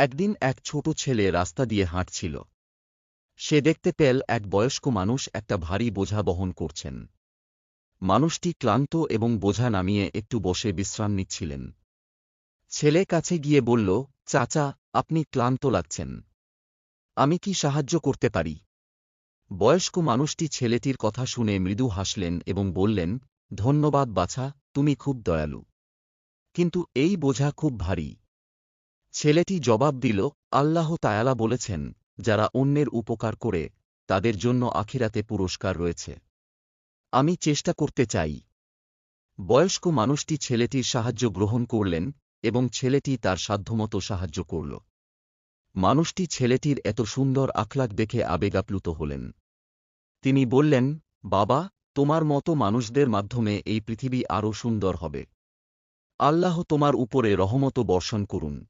একদিন এক ছোট ছেলে রাস্তা দিয়ে হাঁটছিল। সে দেখতে পেল এক বয়স্ক মানুষ একটা ভারী বোঝা বহন করছেন। মানুষটি ক্লান্ত এবং বোঝা নামিয়ে একটু বসে বিশ্রাম নিচ্ছিলেন। ছেলে কাছে গিয়ে বলল, চাচা, আপনি ক্লান্ত লাগছেন। আমি কি সাহায্য করতে পারি? বয়স্ক মানুষটি ছেলেটির কথা শুনে মৃদু হাসলেন এবং বললেন, ধন্যবাদ বাছা, তুমি খুব দয়ালু। কিন্তু এই বোঝা খুব ভারী। ছেলেটি জবাব দিল, আল্লাহ তায়ালা বলেছেন, যারা অন্যের উপকার করে তাদের জন্য আখিরাতে পুরস্কার রয়েছে। আমি চেষ্টা করতে চাই। বয়স্ক মানুষটি ছেলেটির সাহায্য গ্রহণ করলেন এবং ছেলেটি তার সাধ্যমতো সাহায্য করল। মানুষটি ছেলেটির এত সুন্দর আখলাক দেখে আবেগাপ্লুত হলেন। তিনি বললেন, বাবা, তোমার মতো মানুষদের মাধ্যমে এই পৃথিবী আরও সুন্দর হবে। আল্লাহ তোমার উপরে রহমত বর্ষণ করুন।